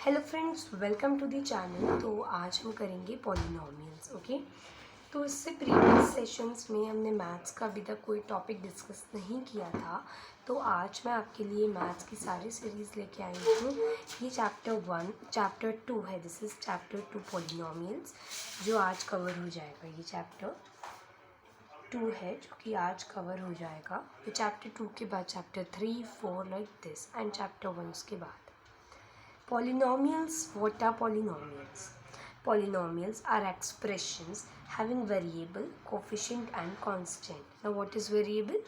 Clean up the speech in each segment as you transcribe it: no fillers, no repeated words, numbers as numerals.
Hello friends, welcome to the channel. तो आज हम करेंगे पॉलिनोमियल्स। ओके, तो इससे प्रीवियस सेशंस में हमने मैथ्स का अभी तक कोई टॉपिक डिस्कस नहीं किया था। तो आज मैं आपके लिए मैथ्स की सारी सीरीज़ लेके आई हूँ। ये चैप्टर 2 है। दिस इज़ चैप्टर 2 पॉलिनोमियल्स, जो आज कवर हो जाएगा। ये चैप्टर 2 है जो कि आज कवर हो जाएगा। तो चैप्टर 2 के बाद chapter 3, 4 like this, and chapter 1 के बाद। Polynomials. What are polynomials? Polynomials are expressions having variable, coefficient and constant. Now what is variable?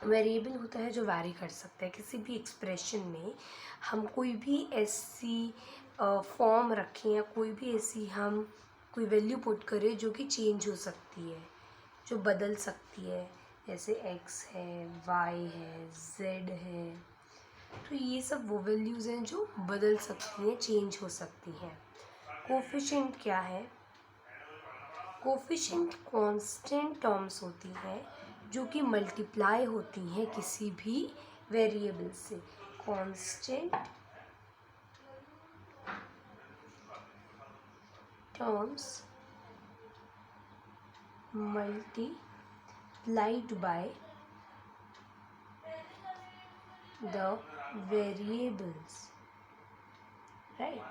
Variable होता है जो वैरी कर सकता है। किसी भी एक्सप्रेशन में हम कोई भी ऐसी फॉर्म रखें या कोई भी ऐसी हम कोई वैल्यू पुट करें जो कि चेंज हो सकती है, जो बदल सकती है। जैसे x है, y है, z है। तो ये सब वो वैल्यूज़ हैं जो बदल सकती हैं, चेंज हो सकती हैं। कोफिशिएंट क्या है? कोफिशिएंट कांस्टेंट टर्म्स होती हैं जो कि मल्टीप्लाई होती हैं किसी भी वेरिएबल से। Constant terms multiplied by the variables, right.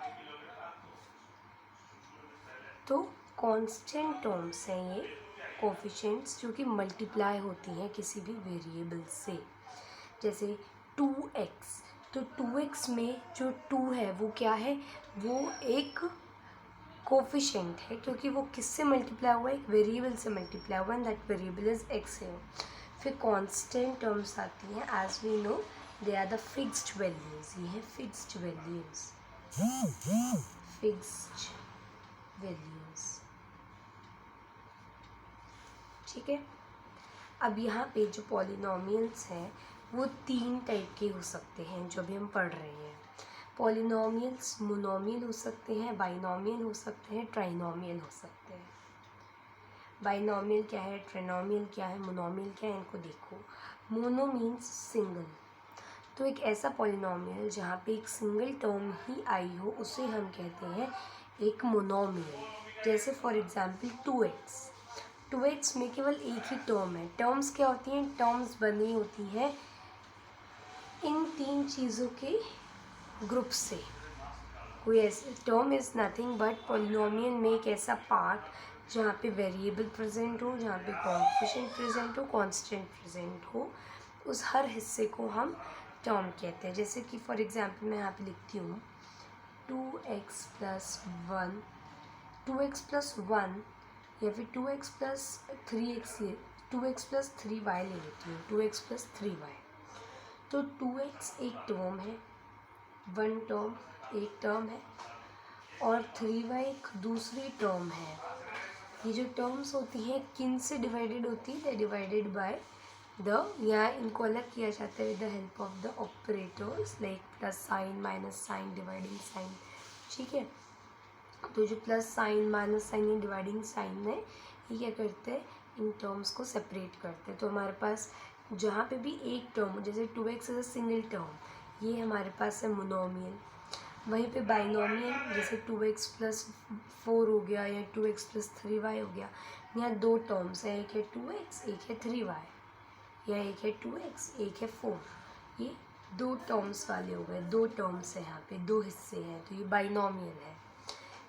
तो कांस्टेंट टर्म्स हैं ये कोफिशिएंट्स जो कि मल्टीप्लाई होती हैं किसी भी वेरिएबल से। जैसे 2x, तो 2x में जो 2 है वो क्या है? वो एक कोफिशिएंट है क्योंकि वो किससे मल्टीप्लाई हुआ है? एक वेरिएबल से मल्टीप्लाई हुआ, and that variable is x है। फिर कांस्टेंट टर्म्स आती हैं। As we know they are the fixed values. ये है फिक्स्ड वैल्यूज, फिक्स्ड वैल्यूज, ठीक है। अब यहाँ पे जो पॉलिनोमियल्स हैं वो 3 टाइप के हो सकते हैं जो भी हम पढ़ रहे हैं। पॉलिनोमियल्स मोनोमियल हो सकते हैं, बाइनोमियल हो सकते हैं, ट्राइनोमियल हो सकते हैं। बाइनोमियल क्या है, ट्राइनोमियल क्या है, मोनोमियल क्या है, इनको देखो। Mono means single. तो एक ऐसा पॉलिनोमियल जहाँ पे एक सिंगल टर्म ही आई हो उसे हम कहते हैं एक मोनोमियल। जैसे फॉर एग्जांपल 2x में केवल एक ही टर्म है। टर्म्स क्या होती हैं? टर्म्स बनी होती हैं इन 3 चीज़ों के ग्रुप से। कोई ऐसे term is nothing but polynomial में एक ऐसा पार्ट जहाँ पे वेरिएबल प्रेजेंट हो, जहाँ पे कोएफिशिएंट प्रेजेंट हो, कांस्टेंट प्रेजेंट हो, उस हर हिस्से को हम टर्म कहते हैं। जैसे कि फॉर एग्जांपल मैं यहाँ पे लिखती हूँ 2x प्लस 1, 2x प्लस 1 या फिर 2x plus 3x, 2x plus 3y ले लेती हूँ, 2x प्लस 3y। तो 2x एक टर्म है, 1 टर्म एक टर्म है, और 3y एक दूसरी टर्म है। ये जो टर्म्स होती हैं किन से डिवाइडेड होती है? डिवाइडेड बाय द, या इनको अलग किया जाता है with the help of the operators like plus sign, minus sign, dividing sign, ठीक है। तो जो प्लस साइन, माइनस साइन, या डिवाइडिंग साइन है, ये क्या करते हैं? इन टर्म्स को सेपरेट करते हैं। तो हमारे पास जहाँ पे भी एक टर्म, जैसे 2x is a single term, ये हमारे पास है मोनोमियल। वहीं पे बाइनोमियल जैसे 2x प्लस 4 हो गया या 2x प्लस 3y हो गया। यहाँ 2 टर्म्स हैं, एक है 2x, एक है 3y, या एक है 2x, एक है 4। ये 2 टर्म्स वाले हो गए, 2 टर्म्स है, यहाँ पे 2 हिस्से हैं, तो ये बाइनोमियल है।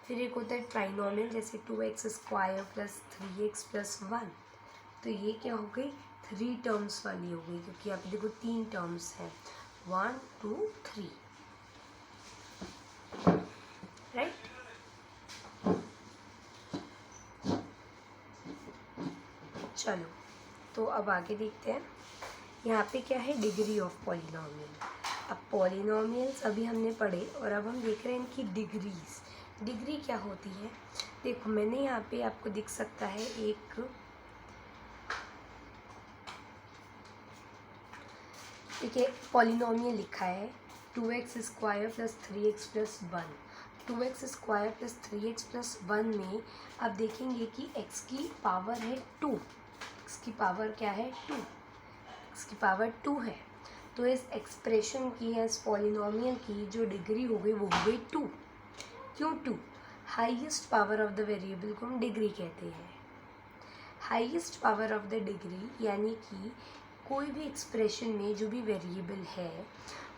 फिर एक होता है ट्राइनोमियल, जैसे 2x square plus 3x plus 1। तो ये क्या हो गई? 3 टर्म्स वाली हो गई, क्योंकि यहाँ पे देखो 3 टर्म्स हैं, 1 2 3, राइट। चलो, तो अब आगे देखते हैं। यहाँ पे क्या है? Degree of polynomial. अब पॉलिनोमियल्स अभी हमने पढ़े और अब हम देख रहे हैं इनकी डिग्रीज। डिग्री क्या होती है? देखो, मैंने यहाँ पे आपको दिख सकता है एक ठीक है पॉलिनोमियल लिखा है 2x square plus 3x plus 1। 2x square plus 3x plus 1 में आप देखेंगे कि x की पावर है 2। x की पावर क्या है? 2। x की पावर 2 है। तो इस एक्सप्रेशन की या इस पॉलिनोमियल की जो डिग्री हो गई वो हो गई 2। क्यों 2? Highest power of the variable को हम डिग्री कहते हैं। Highest power of the degree यानी कि कोई भी एक्सप्रेशन में जो भी वेरिएबल है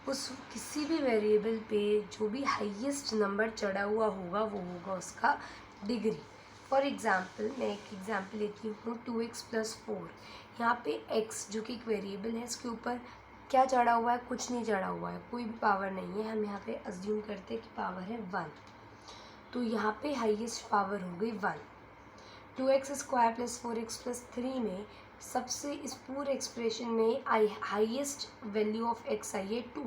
उस किसी भी वेरिएबल पे जो भी हाईएस्ट नंबर चढ़ा हुआ होगा वो होगा उसका डिग्री। फॉर एग्ज़ाम्पल मैं एक एग्ज़ाम्पल लेती हूँ 2x + 4। यहाँ पे x जो कि एक वेरिएबल है इसके ऊपर क्या चढ़ा हुआ है? कुछ नहीं चढ़ा हुआ है, कोई भी पावर नहीं है। हम यहाँ पे अज्यूम करते हैं कि पावर है 1, तो यहाँ पे हाईएस्ट पावर हो गई 1। 2x² + 4x + 3 में सबसे इस पूरे एक्सप्रेशन में हाईएस्ट वैल्यू ऑफ x आई है 2।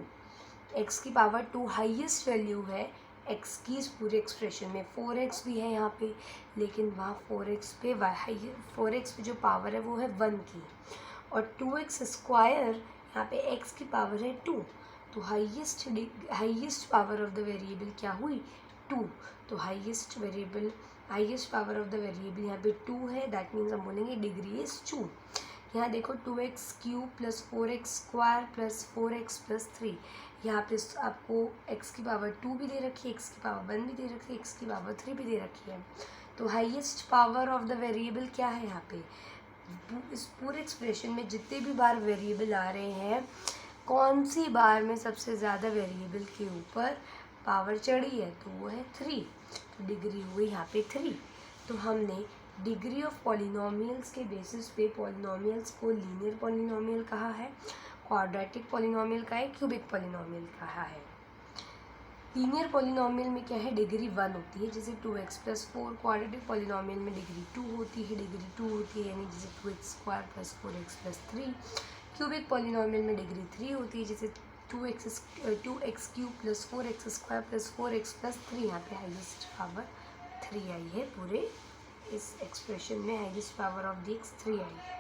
x की पावर 2 हाईएस्ट वैल्यू है x की इस पूरे एक्सप्रेशन में। 4x भी है यहाँ पे, लेकिन वहाँ 4x पे जो पावर है वो है 1 की, और 2x² यहाँ पे x की पावर है 2, तो highest power of the variable क्या हुई? 2। तो highest power of the variable यहाँ पे 2 है, दैट मीन्स हम बोलेंगे डिग्री इज 2। यहाँ देखो 2x³ + 4x² + 4x + 3, यहाँ पे आपको x की पावर 2 भी दे रखी है, x की पावर 1 भी दे रखी है, x की पावर 3 भी दे रखी है। तो highest power of the variable क्या है? यहाँ पे इस पूरे एक्सप्रेशन में जितने भी बार वेरिएबल आ रहे हैं, कौन सी बार में सबसे ज़्यादा वेरिएबल के ऊपर पावर चढ़ी है? तो वो है 3। तो डिग्री हुई यहाँ पे 3। तो हमने डिग्री ऑफ पॉलिनोमियल्स के बेसिस पे पॉलिनोमियल्स को लीनियर पॉलिनोमियल कहा है, क्वाड्रेटिक पॉलिनोमियल का है, क्यूबिक पॉलिनोमियल कहा है। लीनियर पॉलिनोमियल में क्या है? डिग्री 1 होती है, जैसे 2x + 4। क्वाड्रेटिक पॉलिनोमियल में डिग्री 2 होती है, यानी जैसे 2x² + 4x + 3। क्यूबिक पॉलिनोमियल में डिग्री 3 होती है, जैसे 2x³ + 4x² + 4x + 3। यहाँ पे हाईएस्ट पावर 3 आई है, पूरे इस एक्सप्रेशन में highest power of the x 3 आई है।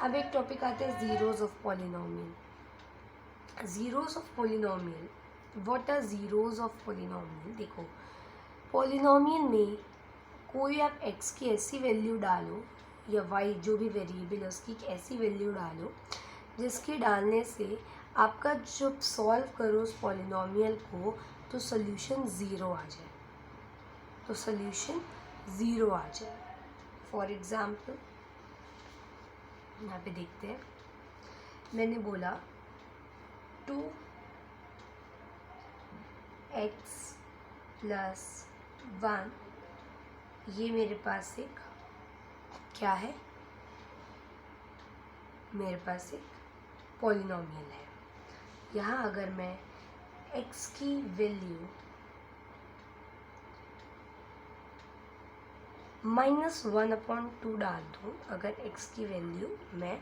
अब एक टॉपिक आता है zeros of polynomial. Zeros of polynomial, what are zeros of polynomial? देखो, पॉलिनोमियल में कोई आप x की ऐसी वैल्यू डालो या y जो भी वेरिएबल है उसकी एक ऐसी वैल्यू डालो जिसके डालने से आपका जब सॉल्व करो उस पॉलिनोमियल को तो सोल्यूशन ज़ीरो आ जाए, फॉर एग्ज़ाम्पल यहाँ पे देखते हैं, मैंने बोला 2x + 1, ये मेरे पास एक क्या है? मेरे पास एक पॉलिनोमियल है। यहाँ अगर मैं x की वैल्यू -1/2 डाल दूँ, अगर x की वैल्यू मैं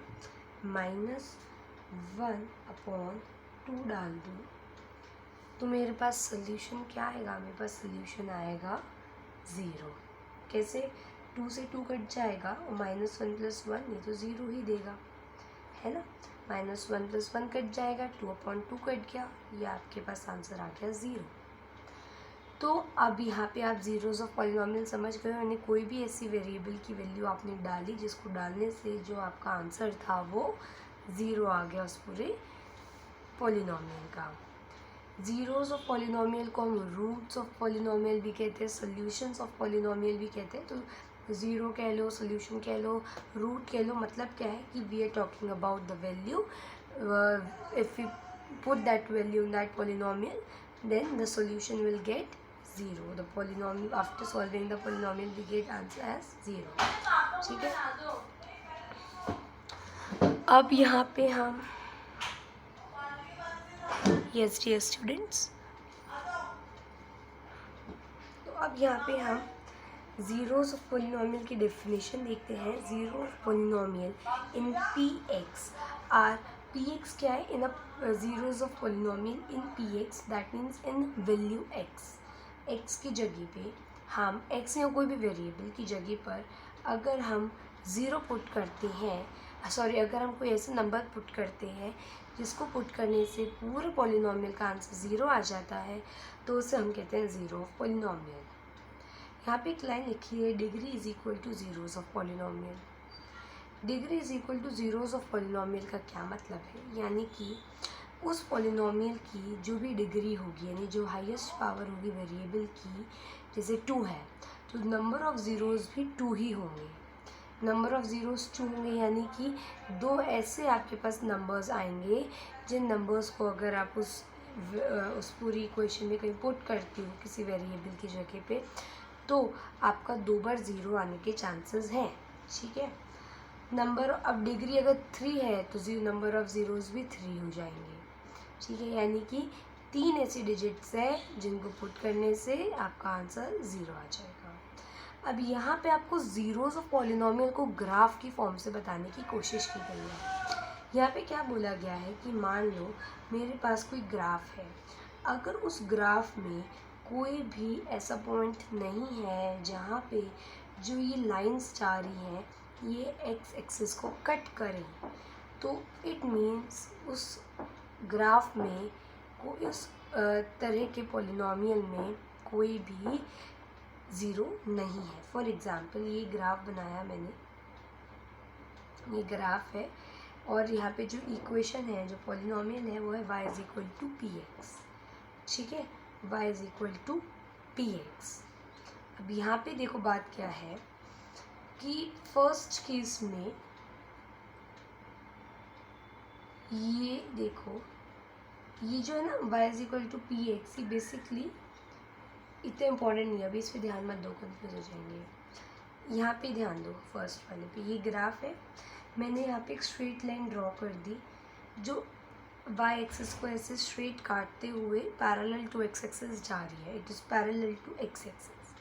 -1/2 डाल दूँ तो मेरे पास सोल्यूशन क्या आएगा? मेरे पास सोल्यूशन आएगा 0। कैसे? 2 से 2 कट जाएगा और -1 + 1 ये तो 0 ही देगा, है ना। -1 + 1 कट जाएगा, 2/2 कट गया, ये आपके पास आंसर आ गया 0। तो अब यहाँ पे आप ज़ीरोज़ ऑफ पॉलिनोमियल समझ गए, यानी कोई भी ऐसी वेरिएबल की वैल्यू आपने डाली जिसको डालने से जो आपका आंसर था वो 0 आ गया उस पूरे पॉलिनोमियल का। ज़ीरोज़ ऑफ पॉलिनोमियल को हम रूट्स ऑफ पॉलिनोमियल भी कहते हैं, सोल्यूशंस ऑफ पॉलिनोमियल भी कहते हैं। तो 0 कह लो, सोल्यूशन कह लो, रूट कह लो, मतलब क्या है कि we are talking about the value. If you put that value in that polynomial then the solution will get 0. The polynomial, after solving the polynomial we get answer as 0. ठीक है। अब यहाँ पे हम yes dear students, तो अब यहाँ पे हम ज़ीरोज़ ऑफ पोलिनोमियल की डेफिनेशन देखते हैं। Zero of polynomial in px आर, px क्या है? In a zeros of polynomial in px, that means in value x की जगह पे हम x या कोई भी वेरिएबल की जगह पर अगर हम 0 पुट करते हैं, अगर हम कोई ऐसे नंबर पुट करते हैं जिसको पुट करने से पूरे पॉलिनोमियल का आंसर 0 आ जाता है, तो उसे हम कहते हैं ज़ीरो ऑफ पॉलिनोमियल। यहाँ पे एक लाइन लिखी है, degree is equal two zeros of polynomial. Degree is equal two zeros of polynomial का क्या मतलब है, यानी कि उस पॉलिनोमियल की जो भी डिग्री होगी, यानी जो हाईएस्ट पावर होगी वेरिएबल की, जैसे 2 है तो नंबर ऑफ़ ज़ीरोज़ भी 2 ही होंगे। नंबर ऑफ़ ज़ीरोज़ 2 होंगे, यानी कि 2 ऐसे आपके पास नंबर्स आएंगे जिन नंबर्स को अगर आप उस पूरी इक्वेशन में कहीं पुट करती हो किसी वेरिएबल की जगह पे, तो आपका 2 बार 0 आने के चांसेस हैं। ठीक है, नंबर अब डिग्री अगर 3 है तो नंबर ऑफ़ ज़ीरोज़ भी 3 हो जाएंगे। ठीक है, यानी कि 3 ऐसी डिजिट्स हैं जिनको पुट करने से आपका आंसर 0 आ जाएगा। अब यहाँ पे आपको ज़ीरोज़ ऑफ पॉलिनोमियल को ग्राफ की फॉर्म से बताने की कोशिश की गई है। यहाँ पे क्या बोला गया है कि मान लो मेरे पास कोई ग्राफ है, अगर उस ग्राफ में कोई भी ऐसा पॉइंट नहीं है जहाँ पे जो ये लाइंस जा रही हैं ये एक्स एक्सिस को कट करें, तो इट मीन्स उस ग्राफ में कोई उस तरह के पॉलिनोमियल में कोई भी ज़ीरो नहीं है। फॉर एग्ज़ाम्पल ये ग्राफ बनाया मैंने, ये ग्राफ है और यहाँ पे जो इक्वेशन है, जो पॉलिनोमियल है वो है y is equal to p x. ठीक है, y is equal to p x. अब यहाँ पे देखो बात क्या है कि फर्स्ट केस में ये देखो, ये जो है ना y is equal to p x, ये बेसिकली इतना इम्पॉर्टेंट नहीं है, अभी इस पर ध्यान मत दो, कंफ्यूज हो जाएंगे। यहाँ पे ध्यान दो, फर्स्ट वाले पे ये ग्राफ है, मैंने यहाँ पे एक स्ट्रेट लाइन ड्रॉ कर दी जो वाई एक्सिस को ऐसे स्ट्रेट काटते हुए पैरेलल टू एक्स एक्सिस जा रही है। It is parallel to x axis,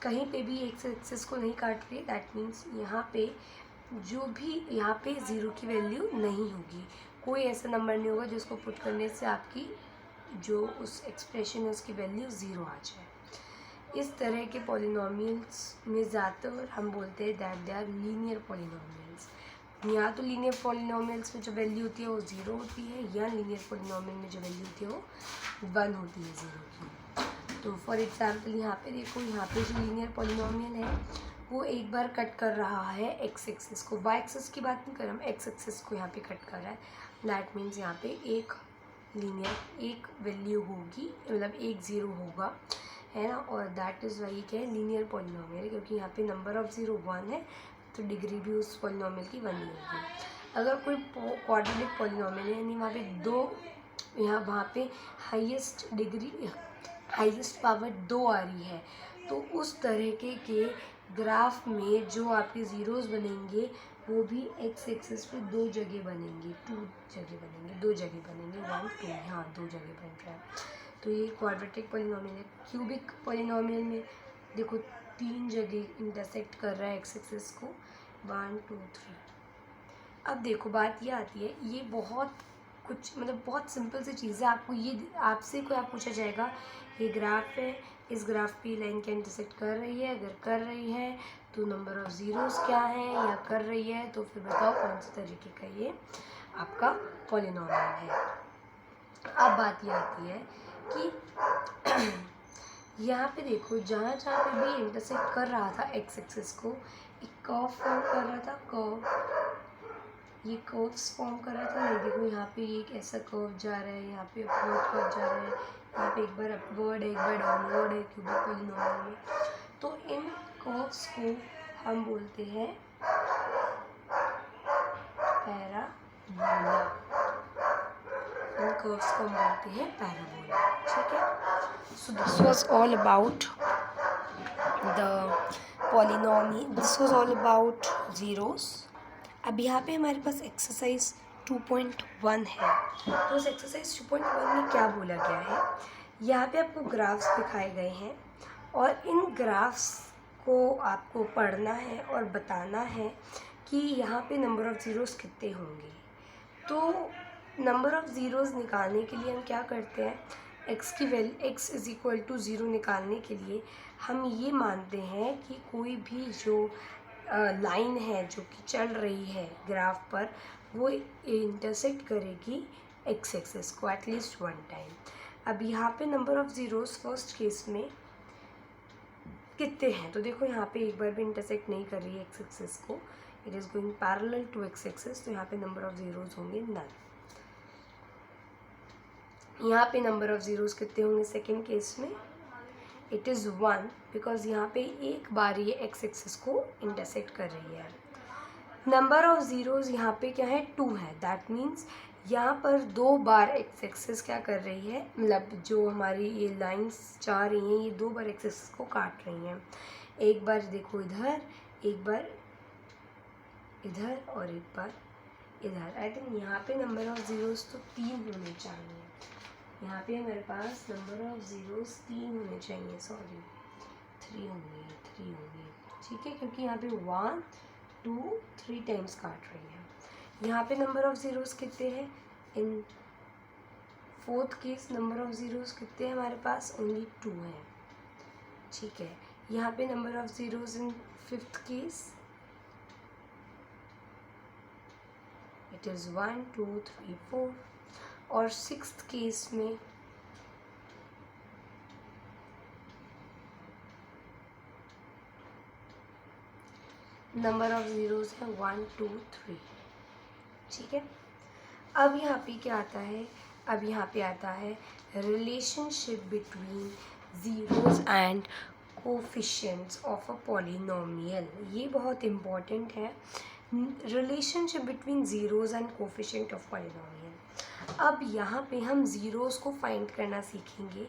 कहीं पे भी एक्स एक्सिस को नहीं काट रही, दैट मीन्स यहाँ पे जो भी यहाँ पे ज़ीरो की वैल्यू नहीं होगी, कोई ऐसा नंबर नहीं होगा जिसको पुट करने से आपकी जो उस एक्सप्रेशन है उसकी वैल्यू ज़ीरो आ जाए। इस तरह के पॉलिनोमियल्स में ज़्यादातर हम बोलते हैं that they are linear polynomials. या तो लीनियर पॉलिनोमियल्स में जो वैल्यू होती है वो ज़ीरो होती है, या लीनियर पॉलिनोमियल में जो वैल्यू होती है वो 1 होती है ज़ीरो की। तो फॉर एग्ज़ाम्पल यहाँ पे देखो, यहाँ पे जो लीनियर पॉलिनोमियल है वो एक बार कट कर रहा है एक्स एक्सिस को, वाई एक्सिस की बात नहीं कर रहा हम, एक्स एक्सिस को यहाँ पे कट कर रहा है। दैट मीन्स यहाँ पे एक लीनियर एक वैल्यू होगी, मतलब एक ज़ीरो होगा, है ना, और दैट इज़ वाई क्या है, लीनियर पॉलिनोमियल है, क्योंकि यहाँ पे नंबर ऑफ़ ज़ीरो 1 है तो डिग्री भी उस पॉलिनोमियल की 1 ही होगी। अगर कोई क्वाड्रेटिक पॉलिनोमियल है, यानी वहाँ पे दो, यहाँ वहाँ पे हाईएस्ट डिग्री हाईएस्ट पावर 2 आ रही है, तो उस तरीके के ग्राफ में जो आपके ज़ीरोज़ बनेंगे वो भी एक्स एक्सिस पे 2 जगह बनेंगे, 2 जगह बनेंगे 1 2, हाँ 2 जगह बन रहा है। तो ये क्वाड्रेटिक पॉलिनोमियल है। क्यूबिक पॉलिनोमियल में देखो 3 जगह इंटरसेक्ट कर रहा है एक्स एक्सिस को, 1 2 3। अब देखो बात ये आती है, ये बहुत कुछ मतलब बहुत सिंपल सी चीज़ है। आपको ये आपसे कोई आप पूछा जाएगा ये ग्राफ है, इस ग्राफ पे लाइन क्या इंटरसेक्ट कर रही है, अगर कर रही है तो नंबर ऑफ़ ज़ीरोज़ क्या है, या कर रही है तो फिर बताओ कौन से तरीके का ये आपका पॉलिनोमियल है। अब बात ये आती है कि यहाँ पे देखो जहाँ जहाँ पे भी इंटरसेक्ट कर रहा था एक्स एक्सिस को, एक कर्व फॉर्म कर रहा था, ये कर्व्स फॉर्म कर रहा था। ये देखो यहाँ पे एक ऐसा कर्व जा रहा है, यहाँ पे अपवर्ड कर्व जा रहा है, यहाँ पे एक बार अपवर्ड है एक बार डाउनवर्ड है क्यूबिक पॉलिनोमियल में। तो इन कर्व्स को हम बोलते हैं पैराबोला, इन कर्व्स को हम बोलते हैं पैराबोला। ठीक है, so this was all about the polynomial, this was all about zeros. अब यहाँ पे हमारे पास एक्सरसाइज 2.1 है, तो उस एक्सरसाइज 2.1 में क्या बोला गया है, यहाँ पे आपको ग्राफ्स दिखाए गए हैं और इन ग्राफ्स को आपको पढ़ना है और बताना है कि यहाँ पे नंबर ऑफ़ ज़ीरोज़ कितने होंगे। तो नंबर ऑफ़ ज़ीरोज़ निकालने के लिए हम क्या करते हैं, एक्स इज़ इक्वल टू 0 निकालने के लिए हम ये मानते हैं कि कोई भी जो लाइन है जो कि चल रही है ग्राफ पर, वो इंटरसेक्ट करेगी एक्स एक्सिस को एटलीस्ट 1 टाइम। अब यहाँ पे number of zeros first case में कितने हैं, तो देखो यहाँ पे एक बार भी इंटरसेक्ट नहीं कर रही है एक्स एक्सिस को, it is going parallel to x axis, तो यहाँ पे नंबर ऑफ ज़ीरोज़ होंगे नल। यहाँ पे नंबर ऑफ ज़ीरोज़ कितने होंगे सेकेंड केस में? इट इज़ 1 बिकॉज यहाँ पे एक बार ये एक्स एक्सिस को इंटरसेक्ट कर रही है। नंबर ऑफ ज़ीरोज़ यहाँ पे क्या है? 2 है। दैट मीन्स यहाँ पर 2 बार एक्स एक्सिस क्या कर रही है, मतलब जो हमारी ये लाइंस जा रही हैं ये 2 बार एक्स एक्सिस को काट रही हैं। एक बार देखो इधर, एक बार इधर और एक बार इधर। आई थिंक यहाँ पे नंबर ऑफ ज़ीरोज़ तो 3 होने चाहिए। यहाँ पे हमारे पास नंबर ऑफ ज़ीरोज़ 3 होने चाहिए, सॉरी 3 होंगे, ठीक है, क्योंकि यहाँ पे 1 2 3 टाइम्स काट रही है। यहाँ पे नंबर ऑफ ज़ीरोज़ कितने हैं? In fourth case number of zeros कितने हैं हमारे पास? ओनली 2 है, ठीक है। यहाँ पे number of zeros in fifth case it is 1 2 3 4, और सिक्स्थ केस में नंबर ऑफ ज़ीरोज़ है 1 2 3, ठीक है। अब यहाँ पे क्या आता है? अब यहाँ पे आता है relationship between zeros and coefficients of a polynomial. ये बहुत इम्पॉर्टेंट है, relationship between zeros and coefficient of polynomial. अब यहाँ पे हम ज़ीरोज़ को फाइंड करना सीखेंगे।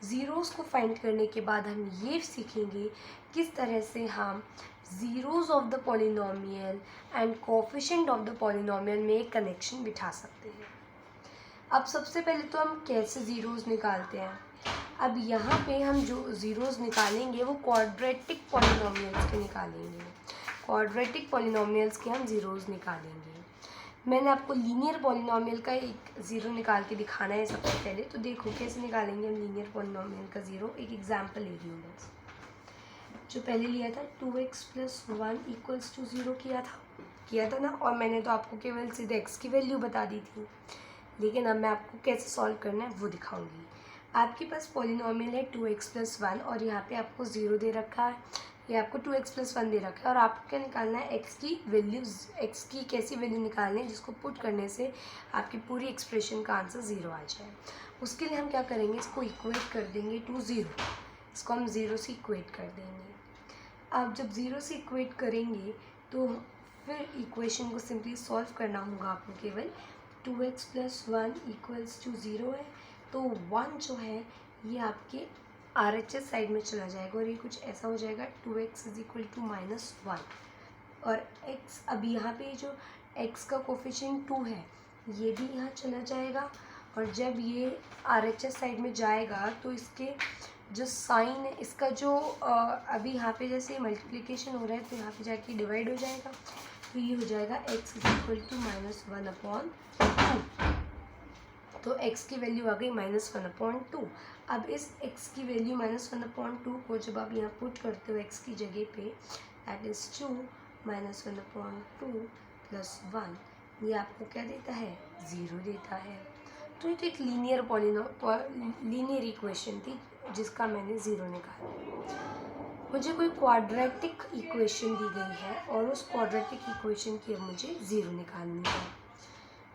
ज़ीरोज़ को फाइंड करने के बाद हम ये सीखेंगे किस तरह से हम zeros of the polynomial and coefficient of the polynomial में एक कनेक्शन बिठा सकते हैं। अब सबसे पहले तो हम कैसे ज़ीरोज़ निकालते हैं? अब यहाँ पे हम जो ज़ीरोज़ निकालेंगे वो क्वाड्रेटिक पॉलिनोमियल्स के निकालेंगे। क्वाड्रेटिक पॉलिनोमियल्स के हम ज़ीरोज़ निकालेंगे। मैंने आपको लीनियर पॉलिनोमियल का एक ज़ीरो निकाल के दिखाना है सबसे पहले, तो देखो कैसे निकालेंगे हम लीनियर पॉलिनोमियल का ज़ीरो। एक एग्जाम्पल ले रही हूँ बस। जो पहले लिया था 2x + 1 = 0 किया था ना, और मैंने तो आपको केवल सीधे x की वैल्यू बता दी थी, लेकिन अब मैं आपको कैसे सॉल्व करना है वो दिखाऊंगी। आपके पास पॉलिनोमियल है 2x + 1 और यहाँ पे आपको 0 दे रखा है, ये आपको 2x + 1 दे रखा है, और आपको क्या निकालना है? x की वैल्यूज़। x की कैसी वैल्यू निकालनी है जिसको पुट करने से आपकी पूरी एक्सप्रेशन का आंसर 0 आ जाए। उसके लिए हम क्या करेंगे? इसको इक्वेट कर देंगे टू 0, इसको हम 0 से इक्वेट कर देंगे। अब जब 0 से इक्वेट करेंगे तो फिर इक्वेशन को सिंपली सॉल्व करना होगा आपको केवल। 2x + 1 = 0 है, तो 1 जो है ये आपके RHS साइड में चला जाएगा और ये कुछ ऐसा हो जाएगा 2x = -1, और x, अब यहाँ पे जो x का कोफिशिएंट 2 है ये भी यहाँ चला जाएगा, और जब ये RHS साइड में जाएगा तो इसके जो साइन है इसका जो अभी यहाँ पे जैसे मल्टीप्लिकेशन हो रहा है तो यहाँ पे जाके डिवाइड हो जाएगा, तो ये हो जाएगा x = -1/2। तो x की वैल्यू आ गई -1/2। अब इस x की वैल्यू -1/2 को जब आप यहाँ पुट करते हो x की जगह पे, दैट इज़ 2 -1/2 + 1, ये आपको क्या देता है? 0 देता है। तो ये तो एक लीनियर इक्वेशन थी जिसका मैंने 0 निकाला। मुझे कोई क्वाड्रेटिक इक्वेशन दी गई है और उस क्वाड्रेटिक इक्वेशन की अब मुझे 0 निकालनी है।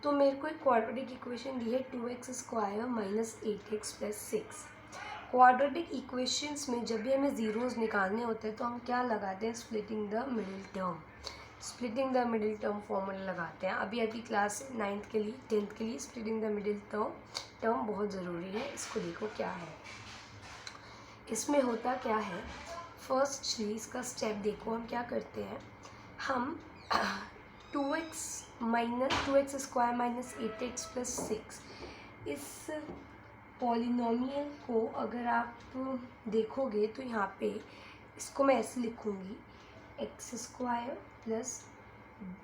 तो मेरे को एक क्वाड्रेटिक इक्वेशन दी है 2x² - 8x + 6। क्वाड्रेटिक इक्वेशंस में जब भी हमें ज़ीरोज़ निकालने होते हैं तो हम क्या लगाते हैं? Splitting the middle term formula लगाते हैं। अभी अभी क्लास 9th के लिए 10th के लिए स्प्लिटिंग द मिडिल टर्म बहुत ज़रूरी है। इसको देखो क्या है, इसमें होता क्या है। फर्स्टली इसका स्टेप देखो, हम क्या करते हैं, हम 2x - 8x + 6 इस पॉलिनोमियल को अगर आप देखोगे तो यहाँ पे इसको मैं ऐसे लिखूँगी, x² प्लस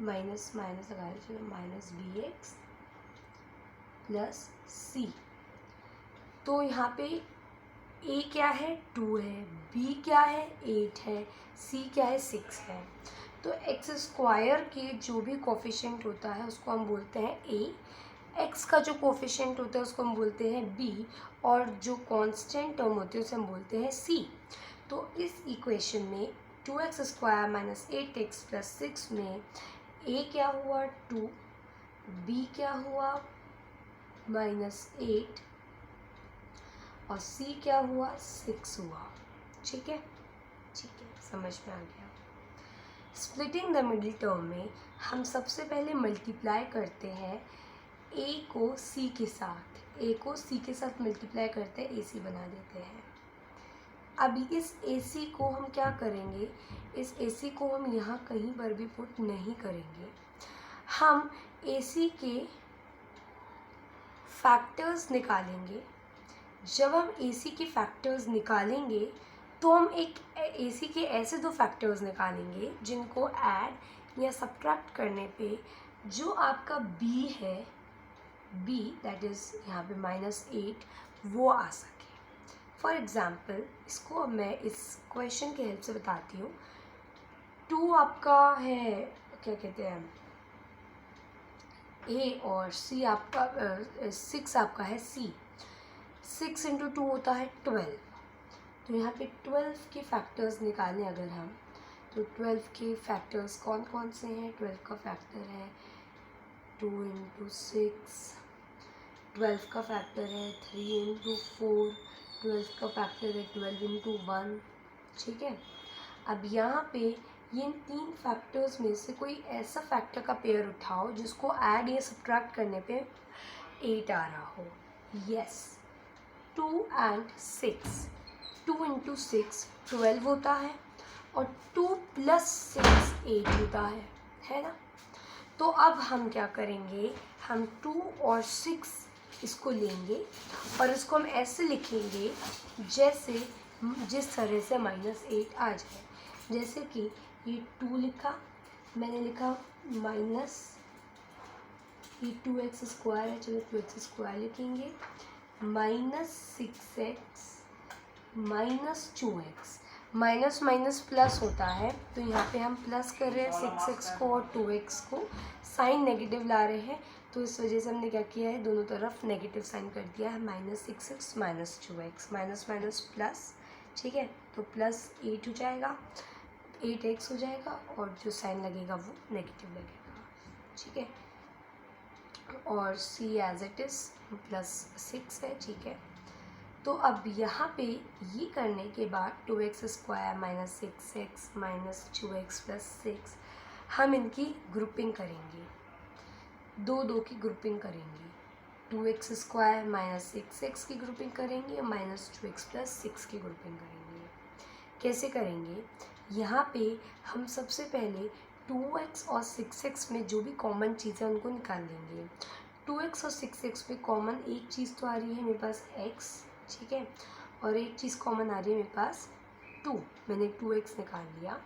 माइनस लगा लीजिए -bx + c। तो यहाँ पे a क्या है? 2 है, b क्या है? 8 है, c क्या है? 6 है। तो x² के जो भी कोफिशिएंट होता है उसको हम बोलते हैं a, x का जो कोफिशिएंट होता है उसको हम बोलते हैं b, और जो कांस्टेंट टर्म होती है उसे हम बोलते हैं c। तो इस इक्वेशन में 2x² माइनस 8x प्लस 6 में a क्या हुआ 2, b क्या हुआ -8 और c क्या हुआ 6 हुआ। ठीक है, समझ में आ गया। स्प्लिटिंग द मिडिल टर्म में हम सबसे पहले मल्टीप्लाई करते हैं a को c के साथ मल्टीप्लाई करते हैं, ac बना देते हैं। अब इस AC को हम क्या करेंगे, इस AC को हम यहाँ कहीं पर भी पुट नहीं करेंगे। हम AC के फैक्टर्स निकालेंगे। जब हम AC के फैक्टर्स निकालेंगे तो हम एक AC के ऐसे दो फैक्टर्स निकालेंगे जिनको ऐड या सब्ट्रैक्ट करने पे जो आपका B है, B दैट इज़ यहाँ पे -8 वो आ सके। फॉर एग्ज़ाम्पल इसको अब मैं इस क्वेश्चन की हेल्प से बताती हूँ। 2 आपका है क्या कहते हैं A और C आपका 6 आपका है C। 6 × 2 होता है 12। तो यहाँ पे 12 के फैक्टर्स निकालें अगर हम, तो 12 के फैक्टर्स कौन कौन से हैं। 12 का फैक्टर है 2 × 6, 12 का फैक्टर है 3 × 4, 12 का फैक्टर है 12 × 1। ठीक है, अब यहाँ पे ये 3 फैक्टर्स में से कोई ऐसा फैक्टर का पेयर उठाओ जिसको ऐड या सब्ट्रैक्ट करने पे 8 आ रहा हो। यस, 2 and 6, 2 × 6 12 होता है और 2 + 6 8 होता है ना। तो अब हम क्या करेंगे, हम 2 और 6 इसको लेंगे और इसको हम ऐसे लिखेंगे जैसे जिस तरह से -8 आ जाए। जैसे कि ये 2 लिखा, मैंने लिखा माइनस ये 2x² है, चलो 2x² लिखेंगे, -6x -2x, minus minus plus होता है तो यहाँ पे हम प्लस कर रहे हैं 6x को और 2x को, साइन नेगेटिव ला रहे हैं तो इस वजह से हमने क्या किया है, दोनों तरफ नेगेटिव साइन कर दिया है। -6x -2x, minus minus plus. ठीक है, तो +8 हो जाएगा, 8x हो जाएगा और जो साइन लगेगा वो नेगेटिव लगेगा। ठीक है, और c एज इट इज़ +6 है। ठीक है, तो अब यहाँ पे ये करने के बाद 2x² -6x -2x + 6 हम इनकी ग्रुपिंग करेंगे, 2 की ग्रुपिंग करेंगे। 2x² -6x की ग्रुपिंग करेंगे, -2x + 6 की ग्रुपिंग करेंगे। कैसे करेंगे, यहाँ पे हम सबसे पहले 2x और 6x में जो भी कॉमन चीज़ें उनको निकाल लेंगे। 2x और 6x में कॉमन एक चीज़ तो आ रही है मेरे पास x, ठीक है, और एक चीज़ कॉमन आ रही है मेरे पास 2, मैंने 2x निकाल लिया।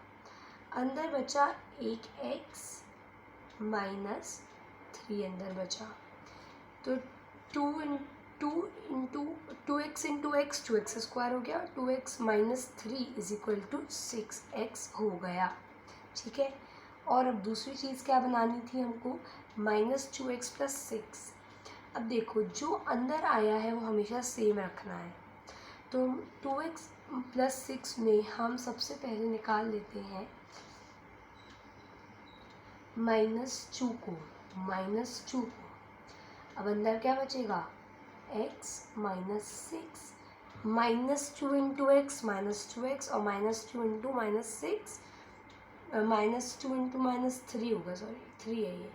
अंदर बचा एक x -3 अंदर बचा, तो 2x × x 2x² हो गया, 2x -3 = 6x हो गया। ठीक है, और अब दूसरी चीज़ क्या बनानी थी हमको, -2x + 6। अब देखो जो अंदर आया है वो हमेशा सेम रखना है, तो 2x + 6 में हम सबसे पहले निकाल लेते हैं -2 को, अब अंदर क्या बचेगा, x -6 -2 × x -2x और -2 × -6 -2 × -3 होगा, सॉरी 3 है ये,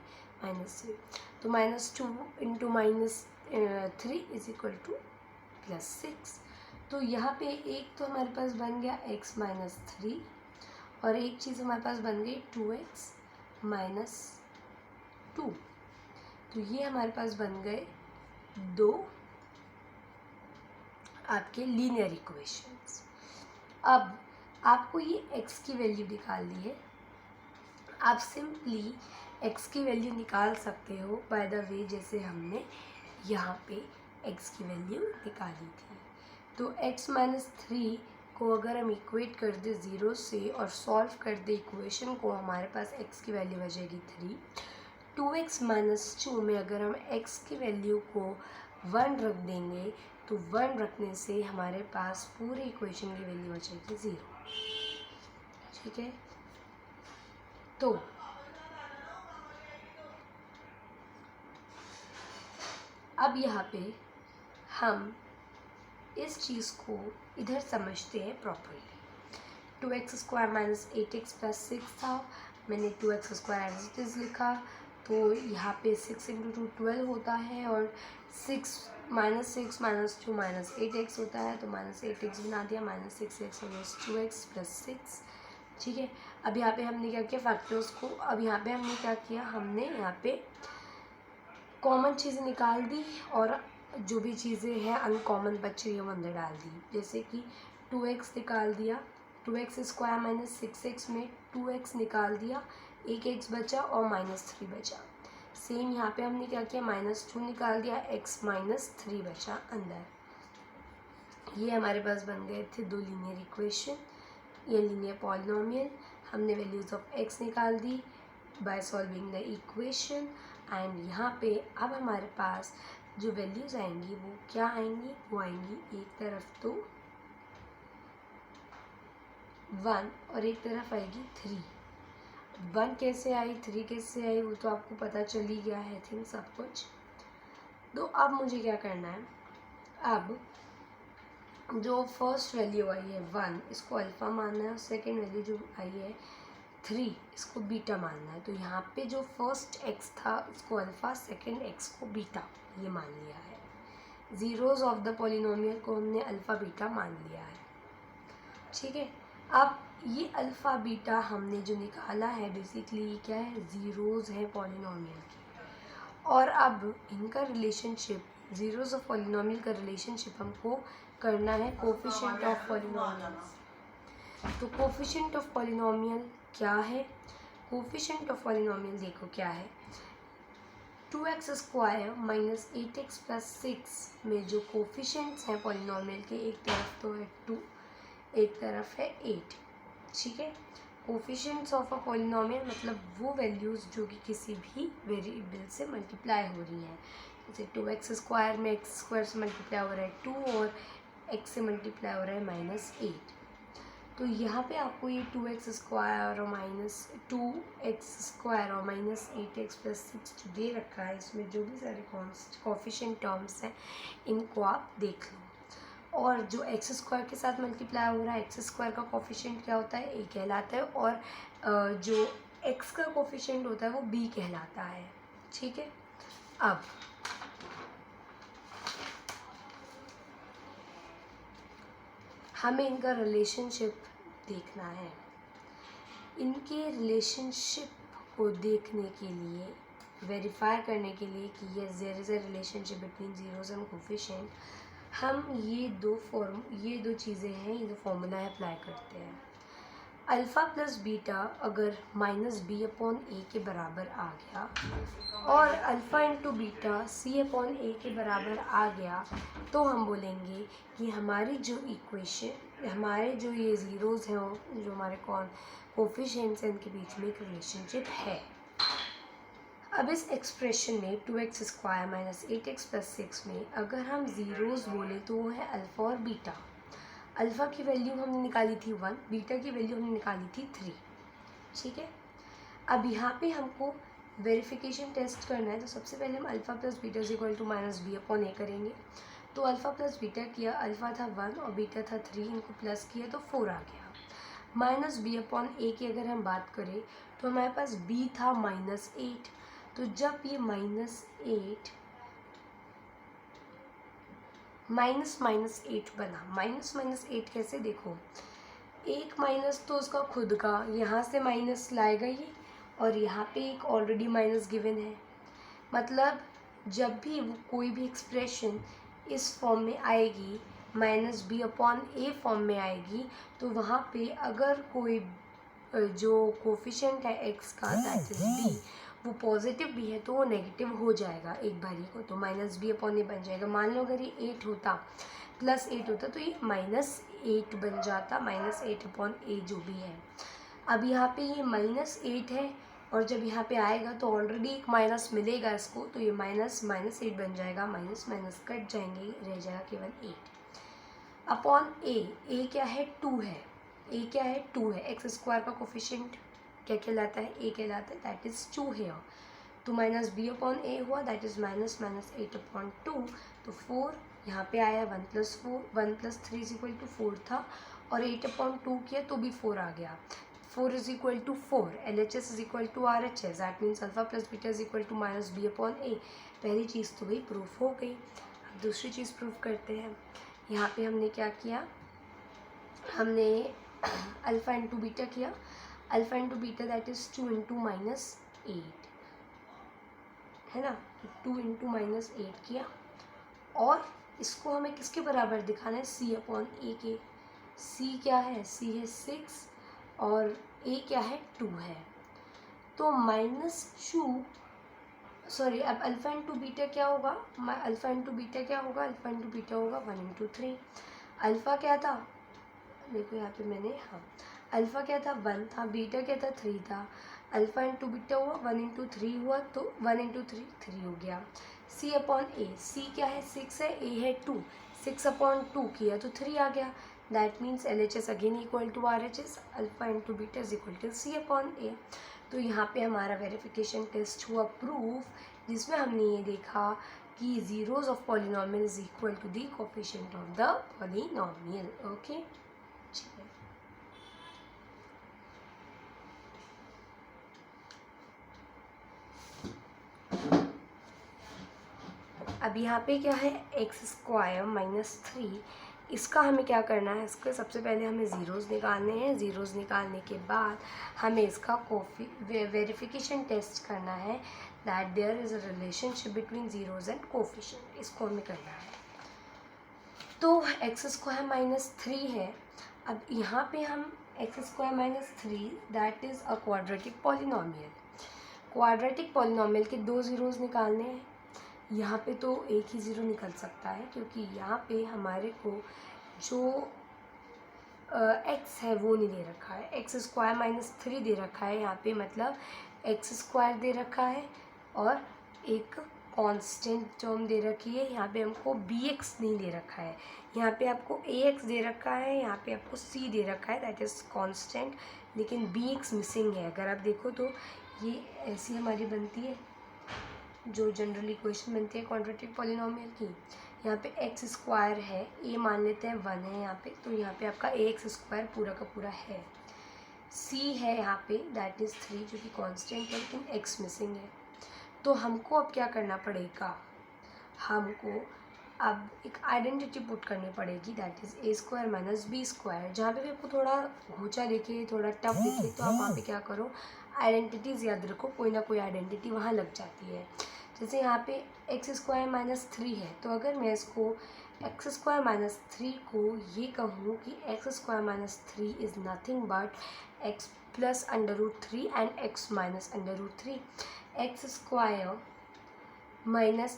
-3, तो -2 × -3 = +6। तो यहाँ पे एक तो हमारे पास बन गया x -3 और एक चीज़ हमारे पास बन गई 2x -2, तो ये हमारे पास बन गए 2 आपके लीनियर इक्वेशंस। अब आपको ये x की वैल्यू निकालनी है, आप सिंपली x की वैल्यू निकाल सकते हो बाय द वे जैसे हमने यहाँ पे x की वैल्यू निकाली थी। तो x -3 को अगर हम इक्वेट कर दे 0 से और सॉल्व कर दे इक्वेशन को, हमारे पास x की वैल्यू बचेगी 3। 2x -2 में अगर हम x की वैल्यू को 1 रख देंगे तो 1 रखने से हमारे पास पूरे इक्वेशन की वैल्यू बचेगी 0। ठीक है। तो अब यहाँ पे हम इस चीज़ को इधर समझते हैं properly. 2x² minus 8x plus 6 था, मैंने 2x² एज इट इज़ लिखा, तो यहाँ पे 6 इंटू 2 12 होता है, और 6 माइनस 6 माइनस 2 माइनस 8x होता है, तो माइनस 8x बना दिया, minus 6x minus 2x plus 6। ठीक है। अब यहाँ पे हमने क्या किया, फैक्टर्स को, अब यहाँ पे हमने क्या किया, हमने यहाँ पे कॉमन चीज़ें निकाल दी और जो भी चीज़ें हैं अनकॉमन बच रही है वो अंदर डाल दी। जैसे कि 2x निकाल दिया, 2x² माइनस 6x में 2x निकाल दिया, एक x बचा और -3 बचा। सेम यहाँ पे हमने क्या किया, -2 निकाल दिया, x -3 बचा अंदर। ये हमारे पास बन गए थे दो लीनियर इक्वेशन, ये लीनियर पॉलिनोमियल। हमने वैल्यूज़ ऑफ x निकाल दी by solving the equation, and यहाँ पे अब हमारे पास जो वैल्यूज़ आएंगी वो क्या आएंगी, वो आएंगी एक तरफ तो 1 और एक तरफ आएगी 3। 1 कैसे आई, 3 कैसे आई, वो तो आपको पता चल ही गया है थिंक सब कुछ। तो अब मुझे क्या करना है, अब जो फर्स्ट वैल्यू आई है 1, इसको अल्फ़ा मानना है, और सेकेंड वैल्यू जो आई है 3, इसको बीटा मानना है। तो यहाँ पे जो फर्स्ट x था इसको अल्फ़ा, सेकेंड x को बीटा, ये मान लिया है। ज़ीरोज़ ऑफ द पॉलिनोमियल को हमने अल्फ़ा बीटा मान लिया है। ठीक है। अब ये अल्फ़ा बीटा हमने जो निकाला है बेसिकली क्या है, ज़ीरोज़ है पॉलिनोमियल की, और अब इनका रिलेशनशिप, ज़ीरोज़ ऑफ पॉलिनोमियल का रिलेशनशिप हमको करना है कोफिशिएंट ऑफ पॉलिनोमियल। तो कोफिशिएंट ऑफ पॉलिनोमियल क्या है, कोफिशिएंट ऑफ पॉलिनोमियल देखो क्या है, 2x² माइनस 8x प्लस 6 में जो कोफिशिएंट्स हैं पॉलिनोमियल के, एक तरफ तो है 2, एक तरफ है 8। ठीक है। कोफिशिएंट्स ऑफ अ पॉलिनोमियल मतलब वो वैल्यूज़ जो कि किसी भी वेरिएबल से मल्टीप्लाई हो रही हैं। जैसे 2x² में x² से मल्टीप्लाई हो रहा है 2, और x से मल्टीप्लाई हो रहा है -8। तो यहाँ पे आपको ये 2x² और -2x² और -8x प्लस 6 जो दे रखा है, इसमें जो भी सारे कोफिशिएंट टर्म्स हैं इनको आप देख लो। और जो x² के साथ मल्टीप्लाई हो रहा है, x² का कोफिशिएंट क्या होता है, a कहलाता है, और जो x का कोफिशिएंट होता है वो b कहलाता है। ठीक है। अब हमें इनका रिलेशनशिप देखना है। इनके रिलेशनशिप को देखने के लिए, वेरीफाई करने के लिए कि there is a relationship between zeros and coefficient, हम ये दो चीज़ें हैं, ये दो फॉर्मूला अप्लाई करते हैं। अल्फ़ा प्लस बीटा अगर -b/a के बराबर आ गया, और अल्फ़ा इंटू बीटा c/a के बराबर आ गया, तो हम बोलेंगे कि हमारी जो इक्वेशन, हमारे जो ये ज़ीरोज़ हैं, जो हमारे कोफिशिएंट्स हैं, इनके बीच में एक रिलेशनशिप है। अब इस एक्सप्रेशन में 2x² माइनस 8x प्लस 6 में अगर हम ज़ीरोज़ बोले तो वो है अल्फ़ा और बीटा। अल्फ़ा की वैल्यू हमने निकाली थी 1, बीटा की वैल्यू हमने निकाली थी 3। ठीक है। अब यहाँ पे हमको वेरिफिकेशन टेस्ट करना है, तो सबसे पहले हम alpha plus beta equal to -b/a करेंगे। तो अल्फ़ा प्लस बीटा किया, अल्फ़ा था 1 और बीटा था 3, इनको प्लस किया तो 4 आ गया। -b/a की अगर हम बात करें तो हमारे पास b था -8, तो जब ये -8 -8 बना, -8 कैसे, देखो एक माइनस तो उसका खुद का, यहाँ से माइनस लाएगा ये, और यहाँ पे एक ऑलरेडी माइनस गिवन है। मतलब जब भी वो कोई भी एक्सप्रेशन इस फॉर्म में आएगी, -b/a फॉर्म में आएगी, तो वहाँ पे अगर कोई जो कोफिशिएंट है x का, दैट इज़ b, वो पॉजिटिव भी है तो वो नेगेटिव हो जाएगा एक बारी को, तो -b/a बन जाएगा। मान लो अगर ये 8 होता, +8 होता, तो ये -8 बन जाता, -8/a जो भी है। अब यहाँ पे ये -8 है, और जब यहाँ पे आएगा तो ऑलरेडी एक माइनस मिलेगा इसको, तो ये -8 बन जाएगा, माइनस माइनस कट जाएंगे, रह जाएगा केवल 8 अपॉन a क्या है, 2 है। ए क्या है, 2 है, एक्स स्क्वायर का कोफिशिएंट क्या कहलाता है, ए कहलाता है, दैट इज़ 2 हेयर। तो माइनस बी अपॉन ए हुआ, दैट इज़ माइनस 8 अपॉन 2, तो 4 यहाँ पे आया, 1 + 4, 1 + 3 = 4 था, और 8 अपॉन 2 किया तो भी 4 आ गया। 4 = 4, LHS = RHS, that means alpha plus beta = minus B upon A. पहली चीज़ तो वही प्रूफ हो गई। अब दूसरी चीज़ प्रूफ करते हैं। यहाँ पे हमने क्या किया, हमने अल्फ़ा इंटू बीटा किया, alpha into beta that is 2 × -8 है ना, 2 × -8 किया, और इसको हमें किसके बराबर दिखाना है, C अपॉन ए के। C क्या है, C है 6 और A क्या है, 2 है। तो -2, सॉरी, अब अल्फ़ा इंटू बीटा क्या होगा, अल्फ़ा इंटू बीटा क्या होगा, अल्फ़ा इंटू बीटा होगा 1 × 3। अल्फ़ा क्या था, देखो यहाँ पे मैंने, हाँ, अल्फ़ा क्या था, 1 था, बीटा क्या था, 3 था। अल्फ़ा इंटू बीटा हुआ, 1 × 3 हुआ, तो 1 × 3 3 हो गया। C अपॉन ए, C क्या है, 6 है, A है 2, 6 अपॉन 2 किया तो 3 आ गया। That means LHS again = RHS, alpha into beta = C upon A. तो यहाँ पे हमारा वेरिफिकेशन टेस्ट हुआ प्रूफ, जिसमें हमने ये देखा कि zeros of polynomial is equal to the coefficient of the polynomial. Okay, अब यहाँ पे क्या है, x² - 3, इसका हमें क्या करना है, इसके सबसे पहले हमें ज़ीरोज़ निकालने हैं। ज़ीरोज़ निकालने के बाद हमें इसका वेरिफिकेशन टेस्ट करना है, that there is a relationship between zeros and coefficient, इसको हमें करना है। तो x² - 3 है। अब यहाँ पे हम x² - 3 that is a quadratic polynomial. Quadratic polynomial के 2 ज़ीरोज़ निकालने हैं। यहाँ पे तो एक ही ज़ीरो निकल सकता है, क्योंकि यहाँ पे हमारे को जो x है वो नहीं दे रखा है, x² - 3 दे रखा है यहाँ पे, मतलब x² दे रखा है और एक कांस्टेंट टर्म दे रखी है। यहाँ पे हमको bx नहीं दे रखा है, यहाँ पे आपको ax दे रखा है, यहाँ पे आपको c दे रखा है, दैट इज़ कांस्टेंट, लेकिन bx मिसिंग है। अगर आप देखो तो ये ऐसी हमारी बनती है, जो जनरल इक्वेशन बनती है क्वाड्रेटिक पॉलिनोमियल की। यहाँ पे x² है, a मान लेते हैं 1 है यहाँ पे, तो यहाँ पे आपका ax² पूरा का पूरा है। c है यहाँ पे, दैट इज़ 3, जो कि कांस्टेंट है, लेकिन x मिसिंग है। तो हमको अब क्या करना पड़ेगा, हमको अब एक आइडेंटिटी पुट करनी पड़ेगी, दैट इज़ a² - b²। जहाँ पे भी आपको थोड़ा घोचा दिखे, थोड़ा टफ दिखे, तो आप वहाँ पे क्या करो, आइडेंटिटीज़ याद रखो, कोई ना कोई आइडेंटिटी वहाँ लग जाती है। जैसे यहाँ पे x² - 3 है, तो अगर मैं इसको x² - 3 को ये कहूँ कि x² - 3 is nothing but x + √3 and x - √3। x² -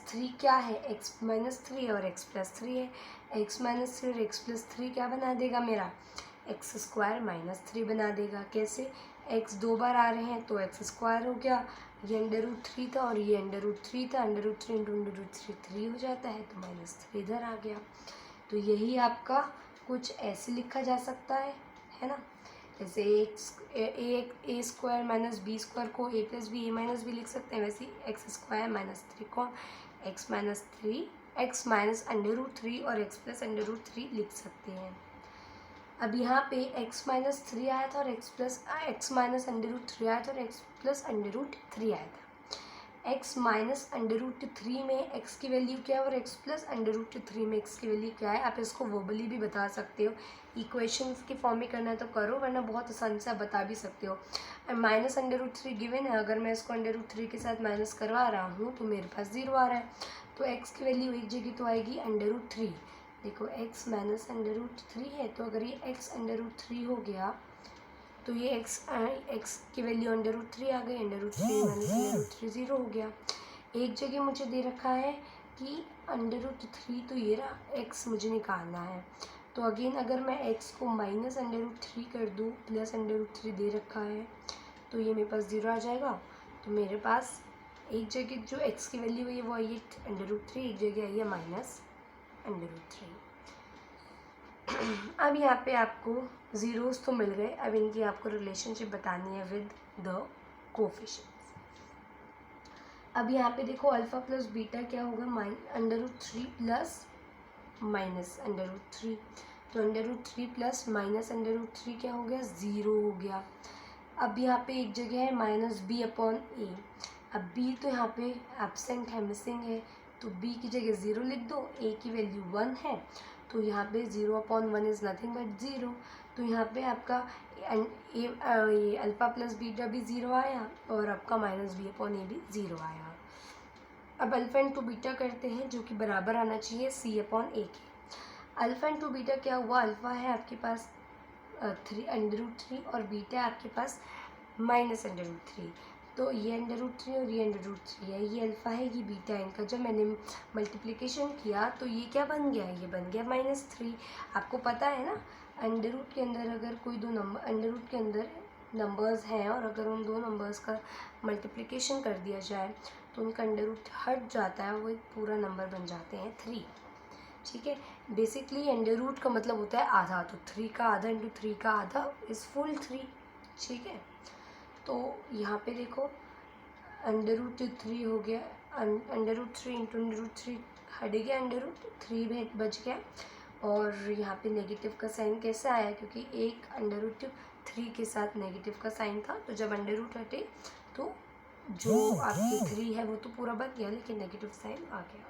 3 क्या है, x - 3 और x + 3 है। x - 3 और x + 3 क्या बना देगा मेरा, x² - 3 बना देगा। कैसे, x 2 बार आ रहे हैं तो x² हो गया, ये √3 था और ये √3 था, √3 × √3 3 हो जाता है, तो -3 इधर आ गया। तो यही आपका कुछ ऐसे लिखा जा सकता है ना, जैसे a² - b² को a + b a - b लिख सकते हैं, वैसे x² - 3 को x - √3 और x + √3 लिख सकते हैं। अब यहाँ पे x - 3 आया था और x - √3 आया था और x + √3 आया था। x - √3 में x की वैल्यू क्या है और x + √3 में x की वैल्यू क्या है, आप इसको वर्बली भी बता सकते हो। इक्वेशंस के फॉर्म में करना है तो करो, वरना बहुत आसानी से आप बता भी सकते हो। -√3 गिवन है, अगर मैं इसको √3 के साथ माइनस करवा रहा हूँ तो मेरे पास 0 आ रहा है, तो x की वैल्यू एक जगह तो आएगी √3। देखो x - √3 है, तो अगर ये x √3 हो गया तो ये x की वैल्यू √3 आ गई, √3 - √3 0 हो गया। एक जगह मुझे दे रखा है कि √3, तो ये रहा x मुझे निकालना है। तो अगेन अगर मैं x को -√3 कर दूँ, प्लस √3 दे रखा है, तो ये मेरे पास 0 आ जाएगा। तो मेरे पास एक जगह जो x की वैल्यू है वो आई है √3, एक जगह आई है -√3। अब यहाँ पे आपको ज़ीरोस तो मिल गए, अब इनकी आपको रिलेशनशिप बतानी है विद द कोफिशिएंट्स। अब यहाँ पे देखो अल्फ़ा प्लस बीटा क्या होगा, √3 प्लस माइनस √3, तो √3 प्लस माइनस √3 क्या हो गया, 0 हो गया। अब यहाँ पे एक जगह है -b/a, अब b तो यहाँ पे एब्सेंट है, मिसिंग है, तो b की जगह 0 लिख दो, a की वैल्यू 1 है, तो यहाँ पे 0/1 इज़ नथिंग बट 0, तो यहाँ पे आपका ये अल्फ़ा प्लस बीटा भी 0 आया और आपका -b/a भी 0 आया। अब अल्फ़ा इंटू बीटा करते हैं, जो कि बराबर आना चाहिए c/a के। अल्फ़ा इंटू बीटा क्या हुआ, अल्फ़ा है आपके पास √3 और बीटा है आपके पास -√3, तो ये √3 और ये √3 है, ये अल्फ़ा है ये बीटा है, इनका जब मैंने मल्टीप्लिकेशन किया तो ये क्या बन गया, ये बन गया -3। आपको पता है ना, अंडर रूट के अंदर अगर कोई दो नंबर, अंडर रूट के अंदर नंबर्स हैं और अगर उन दो नंबर्स का मल्टीप्लिकेशन कर दिया जाए तो उनका अंडर रूट हट जाता है, वो एक पूरा नंबर बन जाते हैं 3। ठीक है, बेसिकली अंडर रूट का मतलब होता है आधा, तो 3 का आधा इंटू 3 का आधा इज़ फुल 3। ठीक है, तो यहाँ पे देखो √3 हो गया, √3 इंटू √3 हट गया, √3 में बच गया, और यहाँ पे नेगेटिव का साइन कैसे आया, क्योंकि एक √3 के साथ नेगेटिव का साइन था, तो जब √ हटे तो जो आपकी 3 है वो तो पूरा बच गया, लेकिन नेगेटिव साइन आ गया।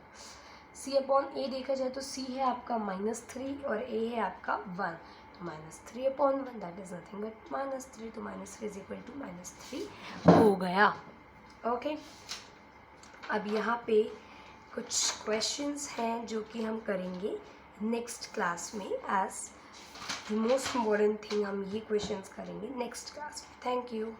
c/a देखा जाए तो c है आपका -3 और a है आपका 1, तो -3/1 दैट इज़ नथिंग बट -3, तो -3 इज इक्वल टू -3 हो गया। ओके, अब यहाँ पे कुछ क्वेश्चंस हैं जो कि हम करेंगे नेक्स्ट क्लास में, as the most important thing हम ये क्वेश्चंस करेंगे नेक्स्ट क्लास में। Thank you.